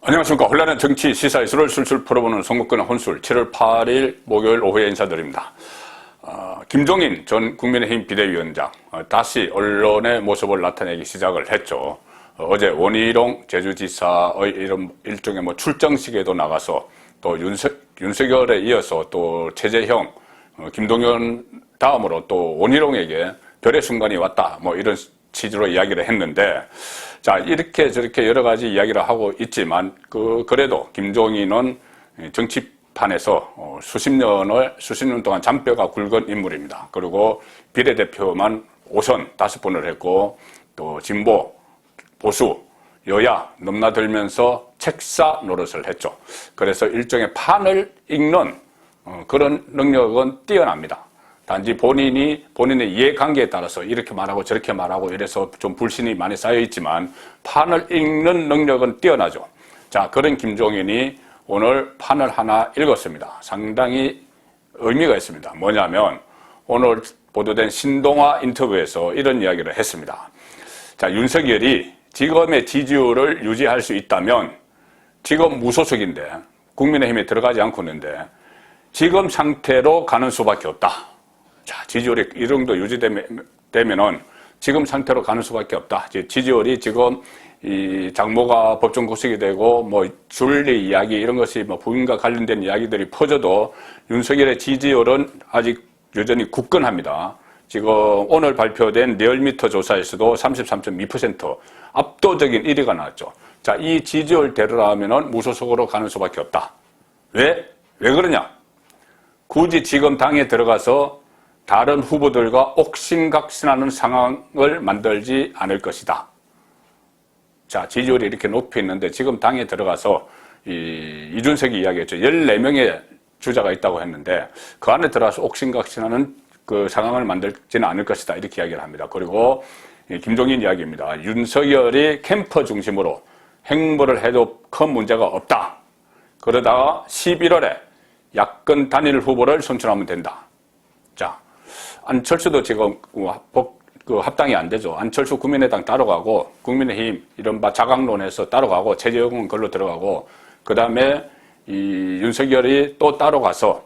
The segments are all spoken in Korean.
안녕하십니까. 혼란한 정치 시사 이슈를 술술 풀어보는 송국근의 혼술 7월 8일 목요일 오후에 인사드립니다. 김종인 전 국민의힘 비대위원장 다시 언론의 모습을 나타내기 시작을 했죠. 어제 원희룡 제주지사의 이런 일종의 출정식에도 나가서 또 윤석열에 이어서 또 최재형, 김동연 다음으로 또 원희룡에게 별의 순간이 왔다 이런 취지로 이야기를 했는데, 자, 이렇게 저렇게 여러 가지 이야기를 하고 있지만, 그래도 김종인은 정치판에서 수십 년 동안 잔뼈가 굵은 인물입니다. 그리고 비례대표만 5선 5번을 했고, 또 진보, 보수, 여야 넘나들면서 책사 노릇을 했죠. 그래서 일종의 판을 읽는 그런 능력은 뛰어납니다. 단지 본인의 이해관계에 따라서 이렇게 말하고 저렇게 말하고 이래서 좀 불신이 많이 쌓여있지만 판을 읽는 능력은 뛰어나죠. 자, 그런 김종인이 오늘 판을 하나 읽었습니다. 상당히 의미가 있습니다. 뭐냐면 오늘 보도된 신동아 인터뷰에서 이런 이야기를 했습니다. 자, 윤석열이 지금의 지지율을 유지할 수 있다면, 지금 무소속인데 국민의힘에 들어가지 않고 있는데 지금 상태로 가는 수밖에 없다. 자, 지지율이 이 정도 유지되면은 지금 상태로 가는 수밖에 없다. 지지율이 지금 이 장모가 법정 구속이 되고 줄리 이야기 이런 것이 부인과 관련된 이야기들이 퍼져도 윤석열의 지지율은 아직 여전히 굳건합니다. 지금 오늘 발표된 리얼미터 조사에서도 33.2% 압도적인 1위가 나왔죠. 자, 이 지지율대로라면은 무소속으로 가는 수밖에 없다. 왜 그러냐? 굳이 지금 당에 들어가서 다른 후보들과 옥신각신하는 상황을 만들지 않을 것이다. 자, 지지율이 이렇게 높이 있는데 지금 당에 들어가서 이준석이 이야기했죠. 14명의 주자가 있다고 했는데 그 안에 들어가서 옥신각신하는 그 상황을 만들지는 않을 것이다. 이렇게 이야기를 합니다. 그리고 김종인 이야기입니다. 윤석열이 캠프 중심으로 행보를 해도 큰 문제가 없다. 그러다가 11월에 야권 단일 후보를 선출하면 된다. 자, 안철수도 지금 합당이 안 되죠. 안철수 국민의당 따로 가고, 국민의힘 이른바 자강론에서 따로 가고, 최재형은 걸로 들어가고, 그 다음에 이 윤석열이 또 따로 가서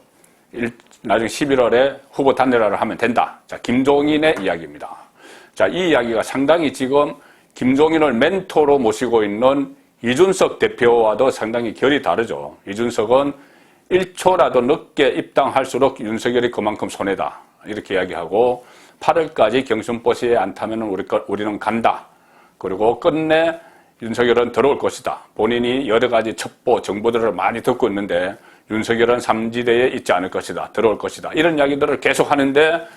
나중에 11월에 후보 단일화를 하면 된다. 자, 김종인의 이야기입니다. 자, 이 이야기가 상당히 지금 김종인을 멘토로 모시고 있는 이준석 대표와도 상당히 결이 다르죠. 이준석은 1초라도 늦게 입당할수록 윤석열이 그만큼 손해다. 이렇게 이야기하고 8월까지 경선버스에 안 타면 우리는 간다. 그리고 끝내 윤석열은 들어올 것이다. 본인이 여러 가지 첩보, 정보들을 많이 듣고 있는데 윤석열은 삼지대에 있지 않을 것이다. 들어올 것이다. 이런 이야기들을 계속 하는데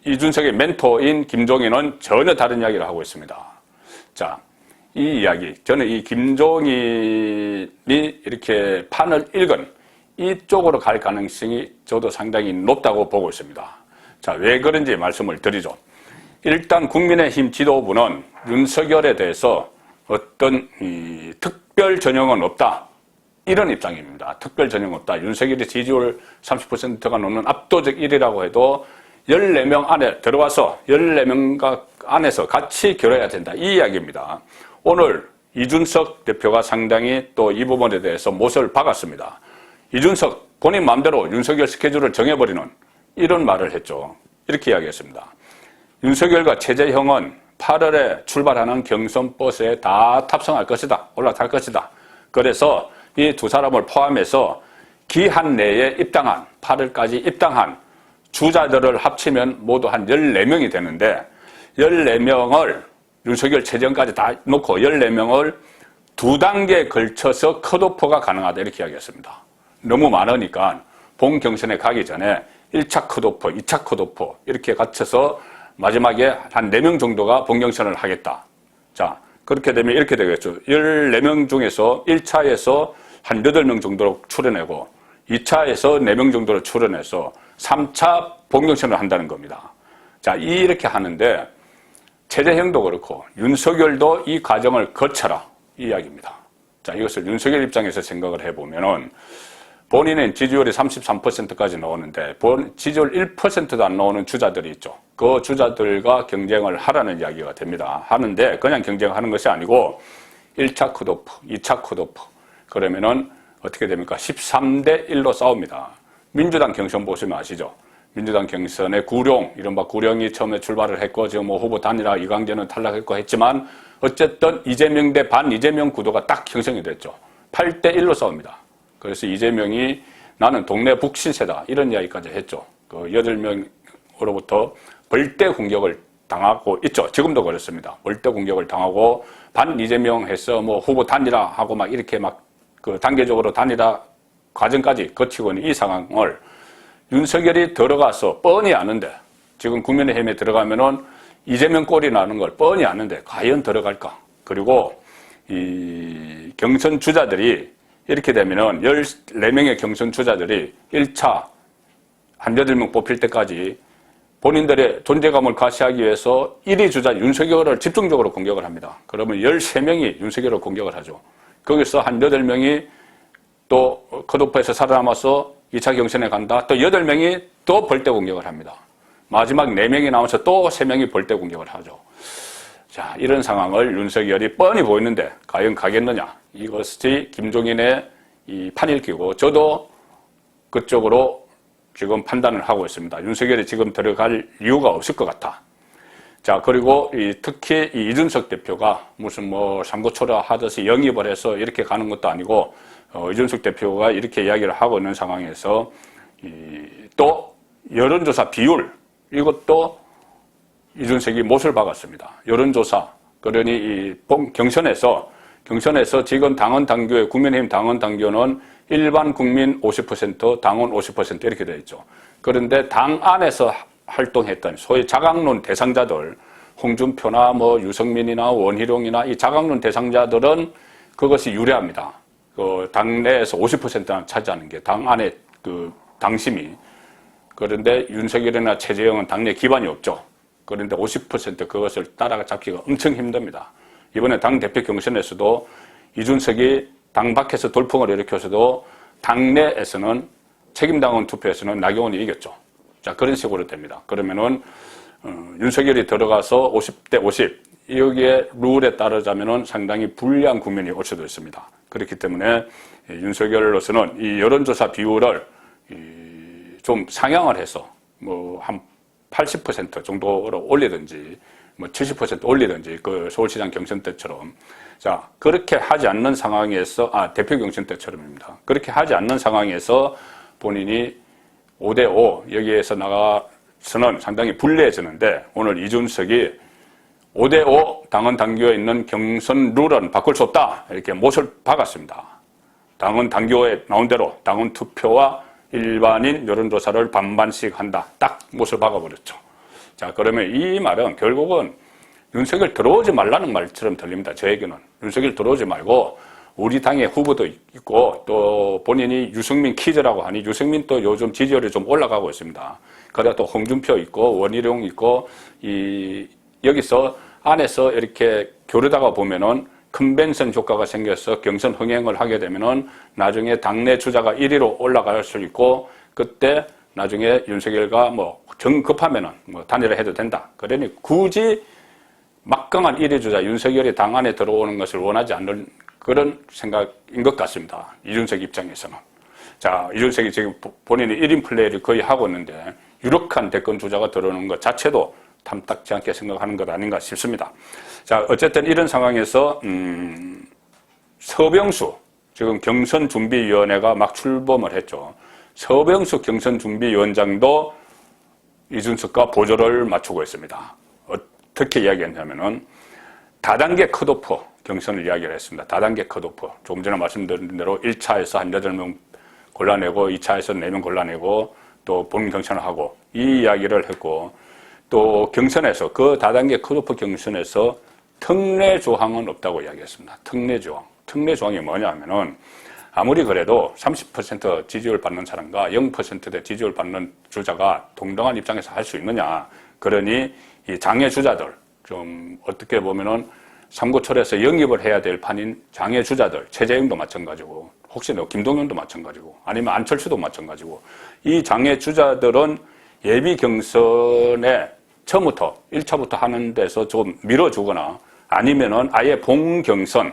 이준석의 멘토인 김종인은 전혀 다른 이야기를 하고 있습니다. 자, 이 이야기, 저는 이 김종인이 이렇게 판을 읽은 이쪽으로 갈 가능성이 저도 상당히 높다고 보고 있습니다. 자, 왜 그런지 말씀을 드리죠. 일단 국민의힘 지도부는 윤석열에 대해서 어떤 특별 전형은 없다. 이런 입장입니다. 특별 전형 없다. 윤석열의 지지율 30%가 넘는 압도적 1위라고 해도 14명 안에 들어와서 14명 안에서 같이 결해야 된다. 이 이야기입니다. 오늘 이준석 대표가 상당히 또 이 부분에 대해서 못을 박았습니다. 이준석 본인 마음대로 윤석열 스케줄을 정해버리는 이런 말을 했죠. 이렇게 이야기했습니다. 윤석열과 최재형은 8월에 출발하는 경선버스에 다 탑승할 것이다. 올라탈 것이다. 그래서 이 두 사람을 포함해서 기한 내에 입당한 8월까지 입당한 주자들을 합치면 모두 한 14명이 되는데 14명을 윤석열 최재형까지 다 놓고 14명을 두 단계에 걸쳐서 컷오프가 가능하다. 이렇게 이야기했습니다. 너무 많으니까 본 경선에 가기 전에 1차 컷오프, 2차 컷오프 이렇게 갖춰서 마지막에 한 4명 정도가 본 경선을 하겠다. 자, 그렇게 되면 이렇게 되겠죠. 14명 중에서 1차에서 한 8명 정도로 추려내고 2차에서 4명 정도로 추려내서 3차 본 경선을 한다는 겁니다. 자, 이렇게 하는데 최재형도 그렇고 윤석열도 이 과정을 거쳐라. 이 이야기입니다. 자, 이것을 윤석열 입장에서 생각을 해보면은 본인은 지지율이 33%까지 나오는데 지지율 1%도 안 나오는 주자들이 있죠. 그 주자들과 경쟁을 하라는 이야기가 됩니다. 하는데 그냥 경쟁하는 것이 아니고 1차 컷오프, 2차 컷오프. 그러면은 어떻게 됩니까? 13대 1로 싸웁니다. 민주당 경선 보시면 아시죠? 민주당 경선의 구룡, 이른바 구룡이 처음에 출발을 했고, 지금 뭐 후보 단일화 이광재는 탈락했고 했지만, 어쨌든 이재명 대 반 이재명 구도가 딱 형성이 됐죠. 8대 1로 싸웁니다. 그래서 이재명이 나는 동네 북신세다. 이런 이야기까지 했죠. 그 8명으로부터 벌떼 공격을 당하고 있죠. 지금도 그렇습니다. 벌떼 공격을 당하고, 반 이재명 해서 뭐 후보 단일화 하고 막 이렇게 막 그 단계적으로 단일화 과정까지 거치고 있는 이 상황을 윤석열이 들어가서 뻔히 아는데, 지금 국민의힘에 들어가면은 이재명 꼴이 나는 걸 뻔히 아는데 과연 들어갈까? 그리고 이 경선 주자들이 이렇게 되면은 14명의 경선 주자들이 1차 한 8명 뽑힐 때까지 본인들의 존재감을 과시하기 위해서 1위 주자 윤석열을 집중적으로 공격을 합니다. 그러면 13명이 윤석열을 공격을 하죠. 거기서 한 8명이 또 컷오프에서 살아남아서 2차 경선에 간다. 또 8명이 또 벌떼 공격을 합니다. 마지막 4명이 나와서 또 3명이 벌떼 공격을 하죠. 자, 이런 상황을 윤석열이 뻔히 보이는데 과연 가겠느냐. 이것이 김종인의 이 판일기고, 저도 그쪽으로 지금 판단을 하고 있습니다. 윤석열이 지금 들어갈 이유가 없을 것 같아. 자, 그리고 특히 이준석 대표가 무슨 뭐 삼고초라 하듯이 영입을 해서 이렇게 가는 것도 아니고, 이준석 대표가 이렇게 이야기를 하고 있는 상황에서 또 여론조사 비율, 이것도 이준석이 못을 박았습니다. 여론조사, 그러니 이 경선에서 지금 당원 당규에, 국민의힘 당원 당규는 일반 국민 50%, 당원 50% 이렇게 되어 있죠. 그런데 당 안에서 활동했던 소위 자강론 대상자들, 홍준표나 뭐 유승민이나 원희룡이나 이 자강론 대상자들은 그것이 유리합니다. 그 당내에서 50%나 차지하는 게 당 안에 그 당심이. 그런데 윤석열이나 최재형은 당내 기반이 없죠. 그런데 50% 그것을 따라잡기가 엄청 힘듭니다. 이번에 당대표 경선에서도 이준석이 당 밖에서 돌풍을 일으켜서도 당내에서는 책임당원 투표에서는 나경원이 이겼죠. 자, 그런 식으로 됩니다. 그러면은 윤석열이 들어가서 50대 50, 여기에 룰에 따르자면은 상당히 불리한 국면이 올 수도 있습니다. 그렇기 때문에 윤석열로서는 이 여론조사 비율을 좀 상향을 해서 뭐 한 80% 정도로 올리든지 뭐 70% 올리든지, 그 서울시장 경선 때처럼. 자, 그렇게 하지 않는 상황에서, 대표 경선 때처럼입니다. 그렇게 하지 않는 상황에서 본인이 5대5 여기에서 나가서는 상당히 불리해지는데, 오늘 이준석이 5대5 당원 당규에 있는 경선 룰은 바꿀 수 없다, 이렇게 못을 박았습니다. 당원 당규에 나온 대로 당원 투표와 일반인 여론조사를 반반씩 한다, 딱 못을 박아버렸죠. 자, 그러면 이 말은 결국은 윤석열 들어오지 말라는 말처럼 들립니다. 저에게는. 윤석열 들어오지 말고 우리 당의 후보도 있고, 또 본인이 유승민 키즈라고 하니 유승민도 요즘 지지율이 좀 올라가고 있습니다. 그러다 또 홍준표 있고 원희룡 있고, 여기서 안에서 이렇게 교르다가 보면은 컨벤션 효과가 생겨서 경선 흥행을 하게 되면은 나중에 당내 주자가 1위로 올라갈 수 있고, 그때 나중에 윤석열과 뭐 정급하면은 뭐 단일화 해도 된다. 그러니 굳이 막강한 1위 주자 윤석열이 당 안에 들어오는 것을 원하지 않는 그런 생각인 것 같습니다. 이준석 입장에서는. 자, 이준석이 지금 본인이 1인 플레이를 거의 하고 있는데 유력한 대권 주자가 들어오는 것 자체도 탐탁지 않게 생각하는 것 아닌가 싶습니다. 자, 어쨌든 이런 상황에서 서병수, 지금 경선준비위원회가 막 출범을 했죠. 서병수 경선준비위원장도 이준석과 보조를 맞추고 있습니다. 어떻게 이야기했냐면은 다단계 컷오프 경선을 이야기를 했습니다. 다단계 컷오프. 조금 전에 말씀드린 대로 1차에서 한 8명 골라내고 2차에서 4명 골라내고 또 본 경선을 하고, 이 이야기를 했고, 또 경선에서 그 다단계 컷오프 경선에서 특례 조항은 없다고 이야기했습니다. 특례 조항. 특례 조항이 뭐냐 하면은 아무리 그래도 30% 지지율 받는 사람과 0%대 지지율 받는 주자가 동등한 입장에서 할 수 있느냐. 그러니 이 장애 주자들, 좀 어떻게 보면은 삼고철에서 영입을 해야 될 판인 장애 주자들, 최재형도 마찬가지고, 혹시 김동연도 마찬가지고, 아니면 안철수도 마찬가지고, 이 장애 주자들은 예비 경선에 처음부터 1차부터 하는 데서 좀 밀어주거나, 아니면은 아예 본 경선,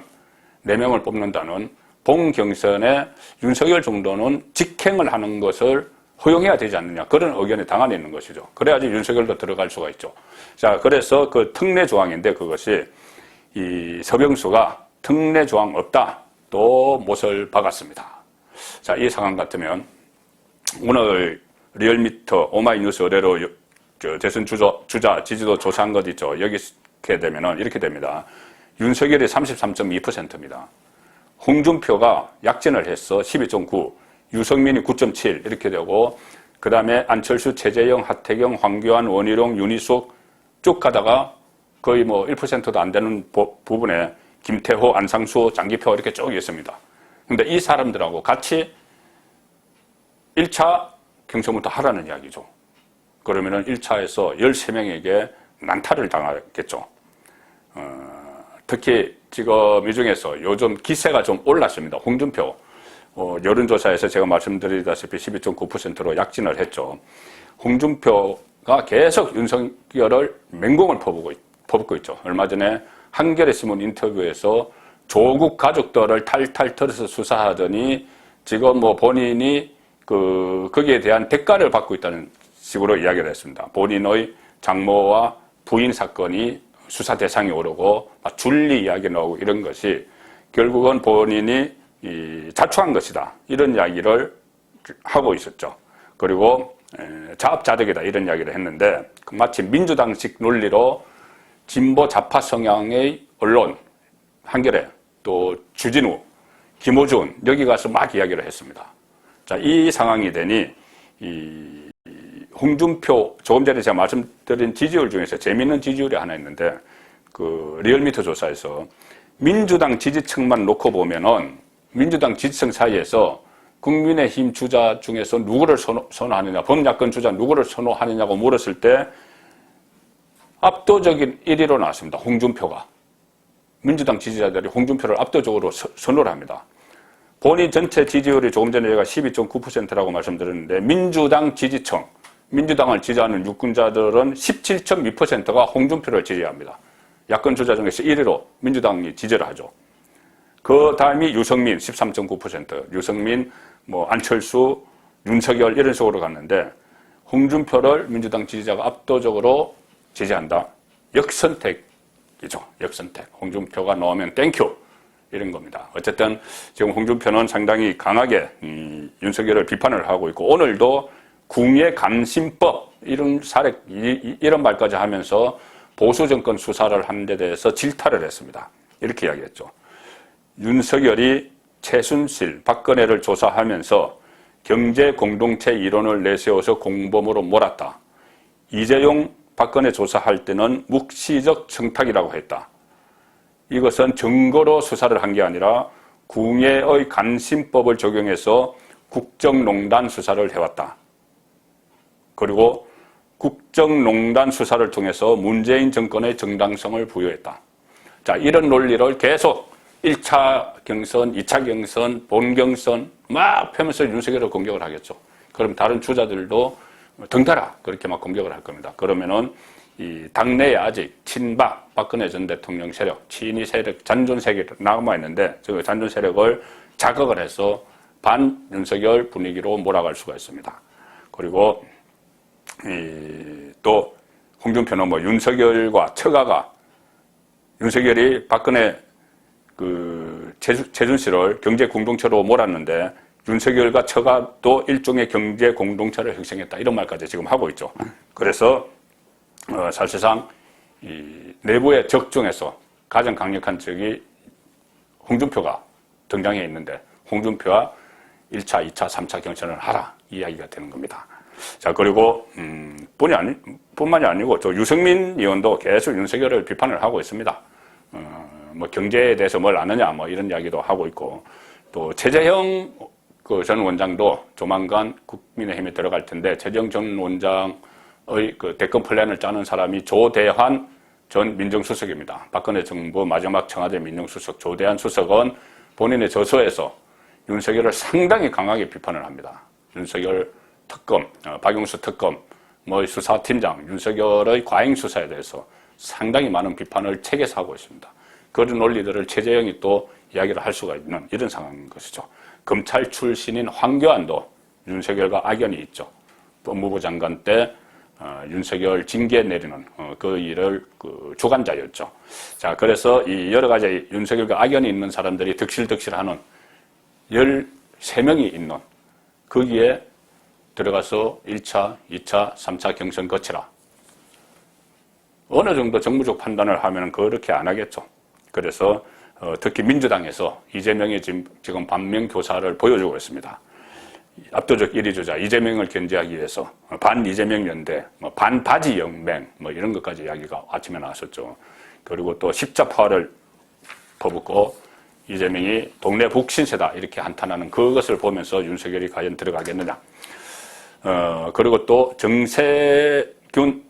4명을 뽑는다는 본 경선에 윤석열 정도는 직행을 하는 것을 허용해야 되지 않느냐, 그런 의견이 당 안에 있는 것이죠. 그래야지 윤석열도 들어갈 수가 있죠. 자, 그래서 그 특례 조항인데, 그것이 이 서병수가 특례 조항 없다 또 못을 박았습니다. 자, 이 상황 같으면 오늘 리얼미터 오마이뉴스 의뢰로 대선 주자 지지도 조사한 것 있죠. 여기 이렇게 되면은 이렇게 됩니다. 윤석열이 33.2%입니다. 홍준표가 약진을 해서 12.9, 유승민이 9.7 이렇게 되고, 그 다음에 안철수, 최재형, 하태경, 황교안, 원희룡, 윤희숙 쭉 가다가 거의 뭐 1%도 안 되는 부분에 김태호, 안상수, 장기표 이렇게 쭉 있습니다. 근데 이 사람들하고 같이 1차 경선부터 하라는 이야기죠. 그러면은 1차에서 13명에게 난타를 당하겠죠. 특히 지금 이 중에서 요즘 기세가 좀 올랐습니다. 홍준표. 여론조사에서 제가 말씀드리다시피 12.9%로 약진을 했죠. 홍준표가 계속 윤석열을 맹공을 퍼붓고 있죠. 얼마 전에 한겨레 신문 인터뷰에서 조국 가족들을 탈탈 털어서 수사하더니 지금 뭐 본인이 거기에 대한 대가를 받고 있다는 식으로 이야기를 했습니다. 본인의 장모와 부인 사건이 수사 대상이 오르고 줄리 이야기 나오고 이런 것이 결국은 본인이 자초한 것이다, 이런 이야기를 하고 있었죠. 그리고 자업자득이다 이런 이야기를 했는데, 마치 민주당식 논리로 진보 좌파 성향의 언론, 한겨레, 또 주진우, 김호준 여기 가서 막 이야기를 했습니다. 자, 이 상황이 되니 홍준표, 조금 전에 제가 말씀드린 지지율 중에서 재미있는 지지율이 하나 있는데, 그 리얼미터 조사에서 민주당 지지층만 놓고 보면은 민주당 지지층 사이에서 국민의힘 주자 중에서 누구를 선호하느냐, 범야권 주자 누구를 선호하느냐고 물었을 때 압도적인 1위로 나왔습니다. 홍준표가. 민주당 지지자들이 홍준표를 압도적으로 선호를 합니다. 본인 전체 지지율이 조금 전에 제가 12.9%라고 말씀드렸는데, 민주당 지지층, 민주당을 지지하는 유권자들은 17.2%가 홍준표를 지지합니다. 야권 주자 중에서 1위로 민주당이 지지를 하죠. 그 다음이 유승민 13.9%, 유승민, 뭐 안철수, 윤석열 이런 식으로 갔는데, 홍준표를 민주당 지지자가 압도적으로 지지한다. 역선택이죠. 역선택. 홍준표가 나오면 땡큐. 이런 겁니다. 어쨌든 지금 홍준표는 상당히 강하게 윤석열을 비판을 하고 있고, 오늘도 궁예 감심법 이런 이런 말까지 하면서 보수 정권 수사를 하는 데 대해서 질타를 했습니다. 이렇게 이야기했죠. 윤석열이 최순실, 박근혜를 조사하면서 경제 공동체 이론을 내세워서 공범으로 몰았다. 이재용, 박근혜 조사할 때는 묵시적 청탁이라고 했다. 이것은 증거로 수사를 한 게 아니라 궁예의 감심법을 적용해서 국정농단 수사를 해왔다. 그리고 국정농단 수사를 통해서 문재인 정권의 정당성을 부여했다. 자, 이런 논리를 계속 1차 경선, 2차 경선, 본경선 막 펴면서 윤석열을 공격을 하겠죠. 그럼 다른 주자들도 덩달아 그렇게 막 공격을 할 겁니다. 그러면은 이 당내에 아직 친박, 박근혜 전 대통령 세력, 친이 세력, 잔존 세력이 남아있는데, 그 잔존 세력을 자극을 해서 반 윤석열 분위기로 몰아갈 수가 있습니다. 그리고 또 홍준표는 뭐 윤석열과 처가가, 윤석열이 박근혜 최순실을 경제 공동체로 몰았는데 윤석열과 처가도 일종의 경제 공동체를 형성했다, 이런 말까지 지금 하고 있죠. 그래서 사실상 이 내부의 적 중에서 가장 강력한 적이 홍준표가 등장해 있는데, 홍준표와 1차, 2차, 3차 경선을 하라, 이 이야기가 되는 겁니다. 자, 그리고 뿐만이 아니고 저 유승민 의원도 계속 윤석열을 비판을 하고 있습니다. 뭐 경제에 대해서 뭘 아느냐, 뭐 이런 이야기도 하고 있고, 또 최재형 전 원장도 조만간 국민의힘에 들어갈 텐데, 최재형 전 원장의 대권 플랜을 짜는 사람이 조대환 전 민정수석입니다. 박근혜 정부 마지막 청와대 민정수석 조대환 수석은 본인의 저서에서 윤석열을 상당히 강하게 비판을 합니다. 윤석열 특검, 박용수 특검, 뭐 수사팀장, 윤석열의 과잉 수사에 대해서 상당히 많은 비판을 책에서 하고 있습니다. 그런 논리들을 최재형이 또 이야기를 할 수가 있는 이런 상황인 것이죠. 검찰 출신인 황교안도 윤석열과 악연이 있죠. 법무부 장관 때 윤석열 징계 내리는 그 일을 주관자였죠. 자, 그래서 이 여러 가지 윤석열과 악연이 있는 사람들이 득실득실하는 13명이 있는 거기에 들어가서 1차, 2차, 3차 경선 거치라. 어느 정도 정무적 판단을 하면 그렇게 안 하겠죠. 그래서 특히 민주당에서 이재명의 지금 반면교사를 보여주고 있습니다. 압도적 1위 주자 이재명을 견제하기 위해서 반 이재명 연대, 반바지 영맹 이런 것까지 이야기가 아침에 나왔었죠. 그리고 또 십자파를 퍼붓고 이재명이 동네 북신세다 이렇게 한탄하는 그것을 보면서 윤석열이 과연 들어가겠느냐. 그리고 또 정세균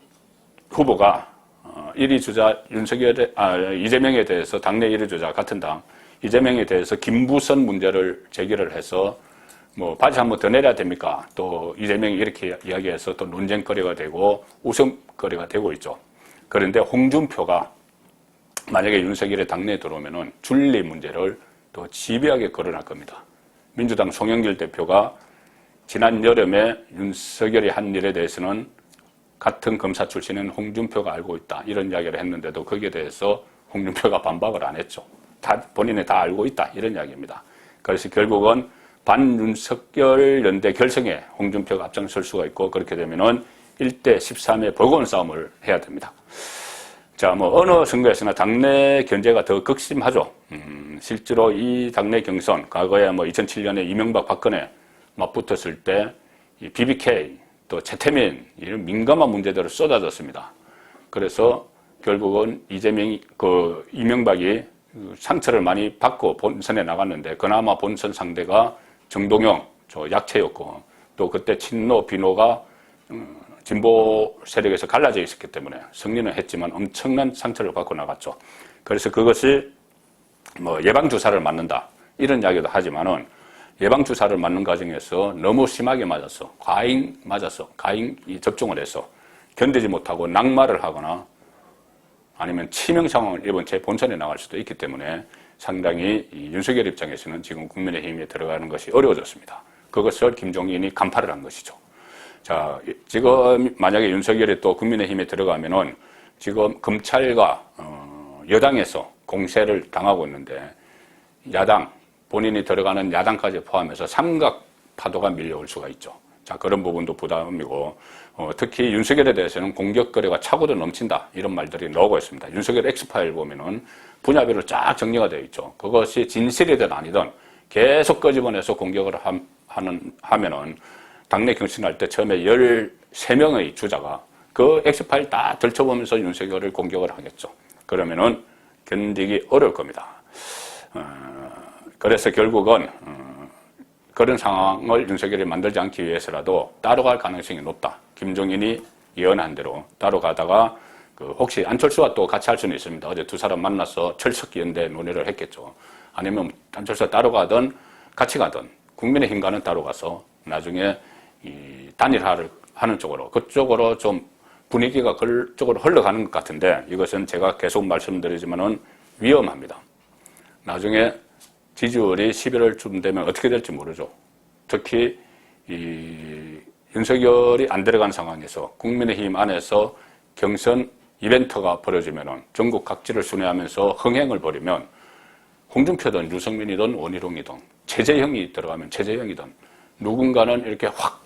후보가 1위 주자 이재명에 대해서 당내 1위 주자 같은 당 이재명에 대해서 김부선 문제를 제기를 해서 바지 한 번 더 내려야 됩니까? 또 이재명이 이렇게 이야기해서 또 논쟁거리가 되고 웃음거리가 되고 있죠. 그런데 홍준표가 만약에 윤석열의 당내에 들어오면은 줄리 문제를 더 집요하게 거론할 겁니다. 민주당 송영길 대표가 지난 여름에 윤석열이 한 일에 대해서는 같은 검사 출신인 홍준표가 알고 있다 이런 이야기를 했는데도 거기에 대해서 홍준표가 반박을 안 했죠. 본인이 다 알고 있다 이런 이야기입니다. 그래서 결국은 반윤석열 연대 결성에 홍준표가 앞장설 수가 있고 그렇게 되면은 1대 13의 버거운 싸움을 해야 됩니다. 자, 어느 선거에서나 당내 견제가 더 극심하죠. 실제로 이 당내 경선, 과거에 2007년에 이명박 박근혜 맞붙었을 때 이 BBK 또 최태민 이런 민감한 문제들을 쏟아졌습니다. 그래서 결국은 이명박이 상처를 많이 받고 본선에 나갔는데 그나마 본선 상대가 정동영, 약체였고 또 그때 친노, 비노가 진보 세력에서 갈라져 있었기 때문에 승리는 했지만 엄청난 상처를 받고 나갔죠. 그래서 그것이 예방주사를 맞는다 이런 이야기도 하지만은 예방주사를 맞는 과정에서 너무 심하게 맞았어. 과잉 접종을 해서 견디지 못하고 낙마를 하거나 아니면 치명 상황을 입은 채 본선에 나갈 수도 있기 때문에 상당히 윤석열 입장에서는 지금 국민의힘에 들어가는 것이 어려워졌습니다. 그것을 김종인이 간파를 한 것이죠. 자, 지금 만약에 윤석열이 또 국민의힘에 들어가면은 지금 검찰과 여당에서 공세를 당하고 있는데 야당, 본인이 들어가는 야당까지 포함해서 삼각 파도가 밀려올 수가 있죠. 자, 그런 부분도 부담이고, 특히 윤석열에 대해서는 공격거리가 차고도 넘친다. 이런 말들이 나오고 있습니다. 윤석열 엑스파일 보면은 분야별로 쫙 정리가 되어 있죠. 그것이 진실이든 아니든 계속 끄집어내서 공격을 하면은 당내 경선할 때 처음에 13명의 주자가 그 엑스파일 다 들춰보면서 윤석열을 공격을 하겠죠. 그러면은 견디기 어려울 겁니다. 그래서 결국은 그런 상황을 윤석열이 만들지 않기 위해서라도 따로 갈 가능성이 높다. 김종인이 예언한 대로 따로 가다가 혹시 안철수와 또 같이 할 수는 있습니다. 어제 두 사람 만나서 철석기 연대 논의를 했겠죠. 아니면 안철수가 따로 가든 같이 가든 국민의힘과는 따로 가서 나중에 이 단일화를 하는 쪽으로 그쪽으로 좀 분위기가 그쪽으로 흘러가는 것 같은데 이것은 제가 계속 말씀드리지만은 위험합니다. 나중에 지지율이 11월쯤 되면 어떻게 될지 모르죠. 특히 이 윤석열이 안 들어간 상황에서 국민의힘 안에서 경선 이벤트가 벌어지면은 전국 각지를 순회하면서 흥행을 벌이면 홍준표든 유승민이든 원희룡이든 최재형이 들어가면 최재형이든 누군가는 이렇게 확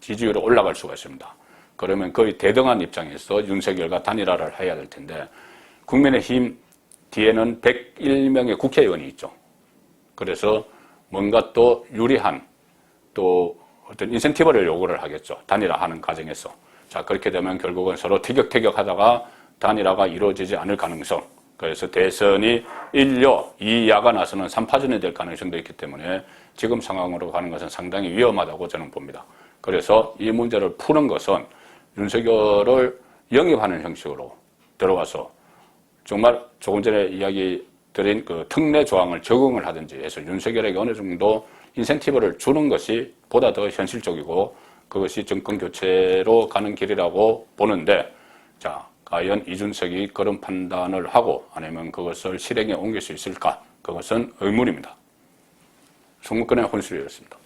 지지율이 올라갈 수가 있습니다. 그러면 거의 대등한 입장에서 윤석열과 단일화를 해야 될 텐데 국민의힘 뒤에는 101명의 국회의원이 있죠. 그래서 뭔가 또 유리한 또 어떤 인센티브를 요구를 하겠죠. 단일화하는 과정에서. 자, 그렇게 되면 결국은 서로 티격태격 하다가 단일화가 이루어지지 않을 가능성. 그래서 대선이 1여, 2야가 나서는 3파전이 될 가능성도 있기 때문에 지금 상황으로 가는 것은 상당히 위험하다고 저는 봅니다. 그래서 이 문제를 푸는 것은 윤석열을 영입하는 형식으로 들어와서 정말 조금 전에 이야기 드린 그 특례 조항을 적용을 하든지 해서 윤석열에게 어느 정도 인센티브를 주는 것이 보다 더 현실적이고 그것이 정권 교체로 가는 길이라고 보는데 자, 과연 이준석이 그런 판단을 하고 아니면 그것을 실행에 옮길 수 있을까? 그것은 의문입니다. 선거권의 혼술이었습니다.